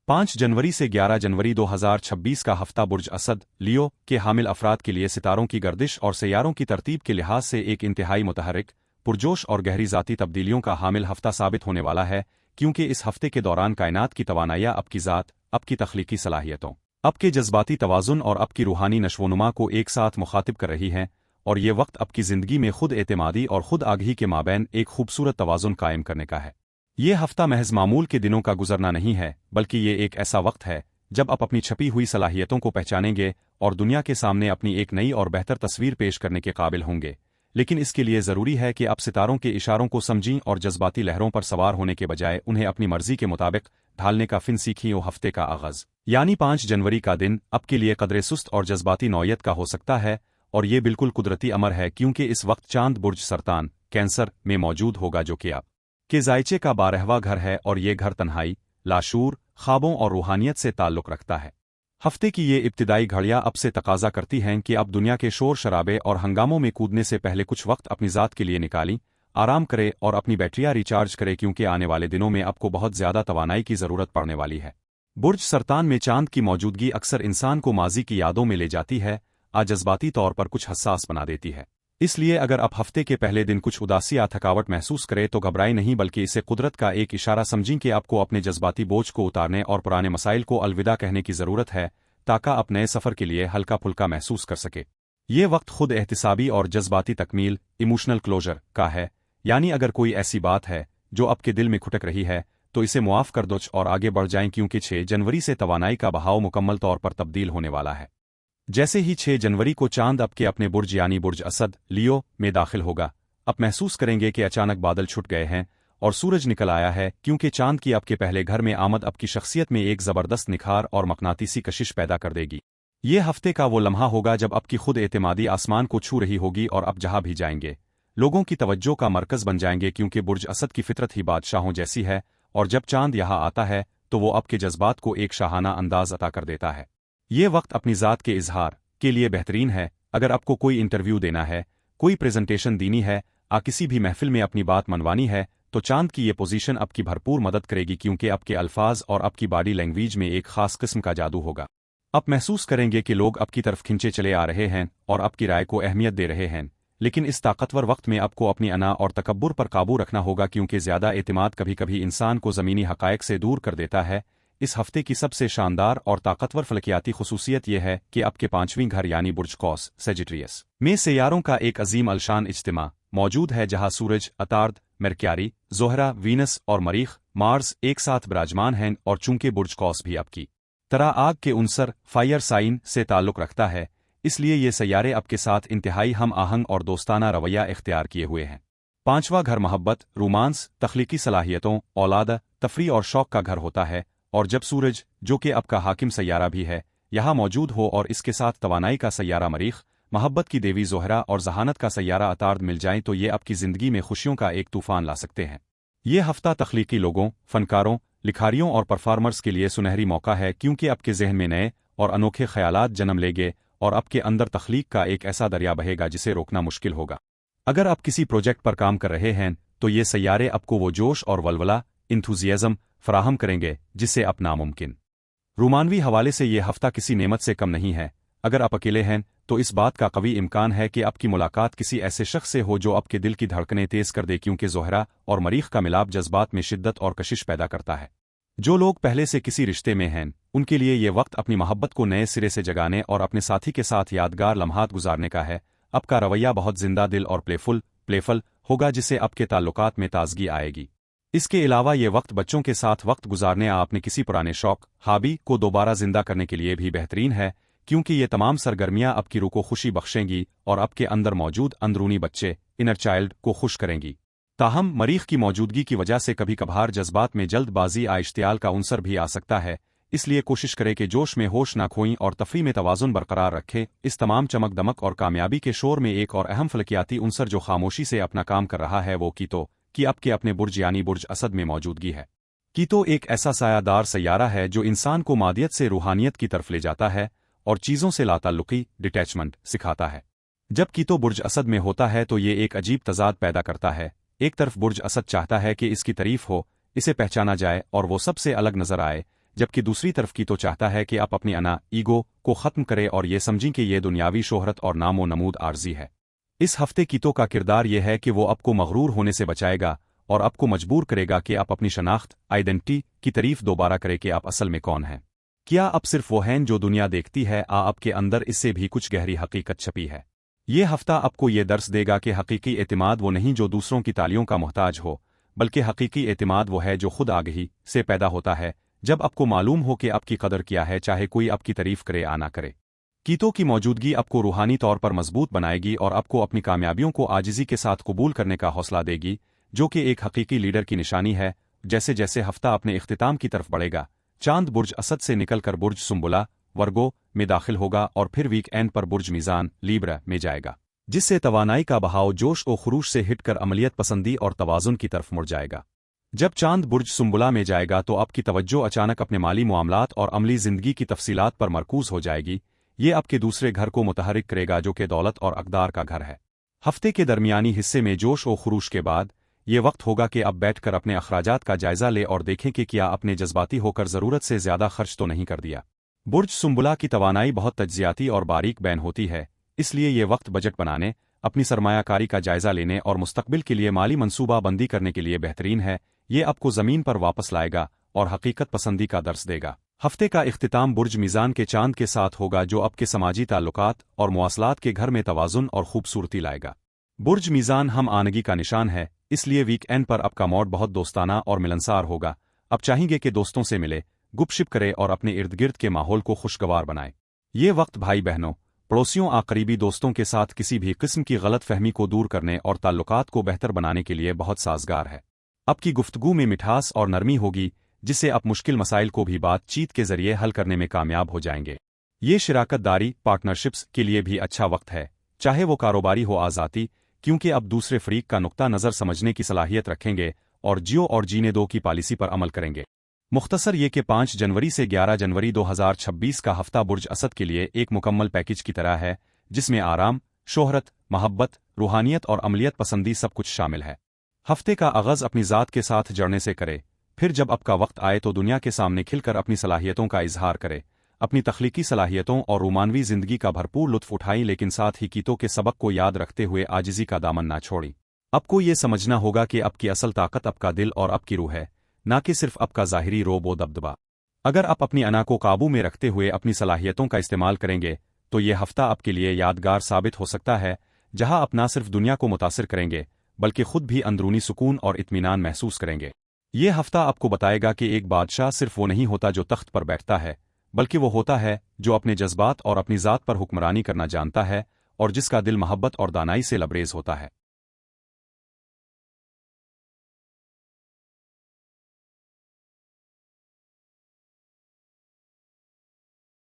5 जनवरी से 11 जनवरी 2026 का हफ्ता बुर्ज असद लियो के हामिल अफराद के लिए सितारों की गर्दिश और सैयारों की तरतीब के लिहाज से एक इंतहाई मुतहर्रिक, पुरजोश और गहरी ज़ाती तब्दीलियों का हामिल हफ्ता साबित होने वाला है, क्योंकि इस हफ्ते के दौरान कायनात की तवानाइयाँ आपकी ज़ात, आपकी तख्लीकी सलाहियतों, आपके जज्बाती तवाज़ुन और आपकी रूहानी नशोनुमा को एक साथ मुखातिब कर रही हैं, और ये वक्त आपकी ज़िंदगी में खुद एतमादी और खुद आगही के माबैन एक खूबसूरत तवाज़ुन कायम करने का है। ये हफ्ता महज मामूल के दिनों का गुजरना नहीं है, बल्कि ये एक ऐसा वक्त है जब आप अपनी छपी हुई सलाहियतों को पहचानेंगे और दुनिया के सामने अपनी एक नई और बेहतर तस्वीर पेश करने के काबिल होंगे। लेकिन इसके लिए ज़रूरी है कि आप सितारों के इशारों को समझें और जज्बाती लहरों पर सवार होने के बजाय उन्हें अपनी मर्जी के मुताबिक ढालने का फिन सीखें। वो हफ्ते का आगाज़ यानी 5 जनवरी का दिन आपके लिए कदरे सुस्त और जज्बाती नौयत का हो सकता है, और ये बिल्कुल कुदरती अमर है, क्योंकि इस वक्त चांद बुर्ज सरतान कैंसर में मौजूद होगा, जो कि आप के जायचे का 12वां घर है, और ये घर तन्हाई, लाशूर, ख्वाबों और रूहानियत से ताल्लुक़ रखता है। हफ्ते की ये इब्तिदाई घड़ियां अब से तकाजा करती हैं कि आप दुनिया के शोर शराबे और हंगामों में कूदने से पहले कुछ वक्त अपनी ज़ात के लिए निकालें, आराम करें और अपनी बैटरियां रिचार्ज करें, क्योंकि आने वाले दिनों में आपको बहुत ज़्यादा तवानाई की ज़रूरत पड़ने वाली है। बुर्ज सरतान में चांद की मौजूदगी अक्सर इंसान को माजी की यादों में ले जाती है, जज्बाती तौर पर कुछ हसास बना देती है। इसलिए अगर आप हफ्ते के पहले दिन कुछ उदासी या थकावट महसूस करें तो घबराएं नहीं, बल्कि इसे कुदरत का एक इशारा समझें कि आपको अपने जज्बाती बोझ को उतारने और पुराने मसाइल को अलविदा कहने की ज़रूरत है, ताकि आप नए सफ़र के लिए हल्का फुल्का महसूस कर सके। ये वक्त खुद एहतिसाबी और जज्बाती तकमील, इमोशनल क्लोजर का है, यानी अगर कोई ऐसी बात है जो आपके दिल में खुटक रही है तो इसे मुआफ़ कर दो और आगे बढ़ जाएं, क्योंकि 6 जनवरी से तवानाई का बहाव मुकम्मल तौर पर तब्दील होने वाला है। जैसे ही 6 जनवरी को चांद आपके अपने बुर्ज यानी बुर्ज असद लियो में दाखिल होगा, आप महसूस करेंगे कि अचानक बादल छुट गए हैं और सूरज निकल आया है, क्योंकि चांद की आपके पहले घर में आमद आपकी शख्सियत में एक ज़बरदस्त निखार और मकनातीसी कशिश पैदा कर देगी। ये हफ्ते का वो लम्हा होगा जब आपकी खुद एतमादी आसमान को छू रही होगी और आप जहां भी जाएंगे लोगों की तवज्जो का मरकज़ बन जाएंगे, क्योंकि बुर्ज असद की फितरत ही बादशाहों जैसी है, और जब चांद यहाँ आता है तो वो आपके जज्बात को एक शाहाना अंदाज अता कर देता है। ये वक्त अपनी ज़ात के इजहार के लिए बेहतरीन है। अगर आपको कोई इंटरव्यू देना है, कोई प्रेजेंटेशन देनी है, किसी भी महफिल में अपनी बात मनवानी है, तो चांद की ये पोजीशन आपकी भरपूर मदद करेगी, क्योंकि आपके अल्फाज और आपकी बॉडी लैंग्वेज में एक खास किस्म का जादू होगा। आप महसूस करेंगे कि लोग आपकी तरफ खिंचे चले आ रहे हैं और आपकी राय को अहमियत दे रहे हैं। लेकिन इस ताकतवर वक्त में आपको अपनी अना और तकब्बुर पर काबू रखना होगा, क्योंकि ज़्यादा एतमाद कभी कभी इंसान को ज़मीनी हक़ाइक़ से दूर कर देता है। इस हफ्ते की सबसे शानदार और ताकतवर फलकियाती खुसूसियत यह है कि आपके 5वीं घर यानी बुर्ज कौस सेजिटेरियस में सैयारों का एक अजीम अलशान इज्तिमा मौजूद है, जहां सूरज, अतार्द, मरक्यारी, ज़ोहरा, वीनस और मरीख, मार्स एक साथ विराजमान हैं। और चूंकि बुर्ज कौस भी आपकी तरह आग के उनसर फायर साइन से ताल्लुक़ रखता है, इसलिए ये सैयारे आपके साथ इंतहाई हम आहंग और दोस्ताना रवैया इख्तियार किए हुए हैं। 5वां घर मोहब्बत, रोमांस, तख्लीकी सलाहियतों, औलाद, तफरी और शौक का घर होता है, और जब सूरज, जो कि आपका हाकिम सैयारा भी है, यहाँ मौजूद हो और इसके साथ तवानाई का सैयारा मरीख, मोहब्बत की देवी ज़ोहरा और जहानत का सैयारा अतार्द मिल जाएं, तो ये आपकी ज़िंदगी में खुशियों का एक तूफ़ान ला सकते हैं। ये हफ्ता तख्लीकी लोगों, फनकारों, लिखारियों और परफॉर्मर्स के लिए सुनहरी मौका है, क्योंकि आपके जहन में नए और अनोखे ख्यालात जन्म लेंगे और आपके अंदर तख्लीक का एक ऐसा दरिया बहेगा जिसे रोकना मुश्किल होगा। अगर आप किसी प्रोजेक्ट पर काम कर रहे हैं तो ये सैयारे आपको वो जोश और वलवला, इंथुजियाज़म फराहम करेंगे जिससे आप नामुमकिन रूमानवी हवाले से ये हफ्ता किसी नेमत से कम नहीं है। अगर आप अकेले हैं तो इस बात का कवी इम्कान है कि आपकी मुलाकात किसी ऐसे शख्स से हो जो आपके दिल की धड़कनें तेज कर दे, क्योंकि ज़ोहरा और मरीख का मिलाप जज्बात में शिद्दत और कशिश पैदा करता है। जो लोग पहले से किसी रिश्ते में हैं उनके लिए ये वक्त अपनी मोहब्बत को नए सिरे से जगाने और अपने साथी के साथ यादगार लम्हात गुजारने का है। आपका रवैया बहुत जिंदा दिल और प्लेफल होगा, जिससे आपके ताल्लुकात में ताजगी आएगी। इसके अलावा ये वक्त बच्चों के साथ वक्त गुजारने या अपने किसी पुराने शौक, हॉबी को दोबारा जिंदा करने के लिए भी बेहतरीन है, क्योंकि ये तमाम सरगर्मियां आपकी रूह को खुशी बख्शेंगी और आपके अंदर मौजूद अंदरूनी बच्चे, इनर चाइल्ड, को खुश करेंगी। ताहम मरीख की मौजूदगी की वजह से कभी कभार जज्बात में जल्दबाजी या इश्तियाल का उनसर भी आ सकता है, इसलिए कोशिश करें कि जोश में होश ना खोएं और तफरी में तवाज़ुन बरकरार रखें। इस तमाम चमक दमक और कामयाबी के शोर में एक और अहम फलकियाती उनसर जो खामोशी से अपना काम कर रहा है वो कीतो कि आपके अपने बुर्ज यानी बुर्ज असद में मौजूदगी है। कीतो एक ऐसा सायादार सैयारा है जो इंसान को मादियत से रूहानियत की तरफ ले जाता है और चीज़ों से लाताल्लुकी, डिटैचमेंट सिखाता है। जब कीतो बुर्ज असद में होता है तो ये एक अजीब तजाद पैदा करता है। एक तरफ बुर्ज असद चाहता है कि इसकी तारीफ हो, इसे पहचाना जाए और वो सबसे अलग नजर आए, जबकि दूसरी तरफ की तो चाहता है कि आप अपनी ईगो को ख़त्म करें और ये समझें कि ये दुनियावी शोहरत और नामो नमूद आर्जी है। इस हफ्ते कीतो का किरदार यह है कि वो आपको मगरूर होने से बचाएगा और आपको मजबूर करेगा कि आप अपनी शनाख्त आइडेंटिटी की तारीफ दोबारा करें कि आप असल में कौन हैं। क्या आप सिर्फ वो हैं जो दुनिया देखती है आपके अंदर इससे भी कुछ गहरी हकीकत छपी है। ये हफ्ता आपको ये दर्स देगा कि हकीकी एतिमाद वो नहीं जो दूसरों की तालियों का मोहताज हो, बल्कि हकीकी एतिमाद वो है जो खुद आगही से पैदा होता है, जब आपको मालूम हो कि आपकी कदर क्या है, चाहे कोई आपकी तारीफ करे या ना करे। कीतो की मौजूदगी आपको रूहानी तौर पर मजबूत बनाएगी और आपको अपनी कामयाबियों को आजिज़ी के साथ कबूल करने का हौसला देगी, जो कि एक हकीकी लीडर की निशानी है। जैसे जैसे हफ्ता अपने इख्तिताम की तरफ बढ़ेगा, चांद बुर्ज असद से निकलकर बुर्ज सुम्बुला वर्गो में दाखिल होगा और फिर वीक एंड पर बुर्ज मीज़ान लीब्रा में जाएगा, जिससे तवानाई का बहाव जोश और खरूश से हिटकर अमलियत पसंदी और तवाज़ुन की तरफ मुड़ जाएगा। जब चांद बुर्ज सुम्बुला में जाएगा तो आपकी तवज्जो अचानक अपने माली मामलात और अमली ज़िंदगी की तफसीलात पर मरकूज हो जाएगी। ये आपके दूसरे घर को मुतहरिक करेगा जो कि दौलत और अक़दार का घर है। हफ्ते के दरमियानी हिस्से में जोश और खरूश के बाद ये वक्त होगा कि आप बैठकर अपने अखराजात का जायजा ले और देखें कि क्या आपने जज्बाती होकर ज़रूरत से ज़्यादा खर्च तो नहीं कर दिया। बुर्ज सुम्बुला की तवानाई बहुत तज्जियाती और बारीक बैन होती है, इसलिए ये वक्त बजट बनाने, अपनी सरमायाकारी का जायजा लेने और मुस्तकबिल के लिए माली मनसूबा बंदी करने के लिए बेहतरीन है। ये आपको ज़मीन पर वापस लाएगा और हकीकत पसंदी का दर्स देगा। हफ्ते का इख्तिताम बुर्ज मीज़ान के चांद के साथ होगा, जो आपके समाजी ताल्लुकात और मवासलात के घर में तवाज़ुन और खूबसूरती लाएगा। बुर्ज मीज़ान हम आनगी का निशान है, इसलिए वीक एंड पर आपका मोड बहुत दोस्ताना और मिलनसार होगा। आप चाहेंगे कि दोस्तों से मिले, गुपशिप करे और अपने इर्द गिर्द के माहौल को खुशगवार बनाए। ये वक्त भाई बहनों, पड़ोसियों करीबी दोस्तों के साथ किसी भी किस्म की गलत फहमी को दूर करने और ताल्लुकात को बेहतर बनाने के लिए बहुत साजगार है। आपकी गुफ्तगू में मिठास और नरमी होगी, जिससे आप मुश्किल मसाइल को भी बातचीत के जरिए हल करने में कामयाब हो जाएंगे। ये शिराकतदारी पार्टनरशिप्स के लिए भी अच्छा वक्त है, चाहे वो कारोबारी हो आज़ाती, क्योंकि अब दूसरे फरीक का नुक्ता नज़र समझने की सलाहियत रखेंगे और जियो और जीने दो की पॉलिसी पर अमल करेंगे। मुख्तसर ये कि 5 जनवरी से 11 जनवरी 2026 का हफ्ता बुर्ज असद के लिए एक मुकम्मल पैकेज की तरह है, जिसमें आराम, शोहरत, मोहब्बत, रूहानियत और अमलियत पसंदी सब कुछ शामिल है। हफ्ते का आगाज़ अपनी ज़ात के साथ जड़ने से करे, फिर जब आपका वक्त आए तो दुनिया के सामने खिलकर अपनी सलाहियतों का इजहार करे। अपनी तख्लीकी सलाहियतों और रोमानवी ज़िंदगी का भरपूर लुत्फ़ उठाई, लेकिन साथ ही कीतों के सबक को याद रखते हुए आजिज़ी का दामन ना छोड़ी। आपको ये समझना होगा कि आपकी असल ताकत आपका दिल और आपकी रूह है, ना कि सिर्फ आपका ज़ाहिरी रोब व दबदबा। अगर आप अपनी अना को काबू में रखते हुए अपनी सलाहियतों का इस्तेमाल करेंगे तो ये हफ्ता आपके लिए यादगार साबित हो सकता है, जहां आप ना सिर्फ दुनिया को मुतासिर करेंगे बल्कि खुद भी अंदरूनी सुकून और इत्मीनान महसूस करेंगे। ये हफ्ता आपको बताएगा कि एक बादशाह सिर्फ वो नहीं होता जो तख्त पर बैठता है, बल्कि वो होता है जो अपने जज्बात और अपनी ज़ात पर हुक्मरानी करना जानता है और जिसका दिल मोहब्बत और दानाई से लबरेज होता है।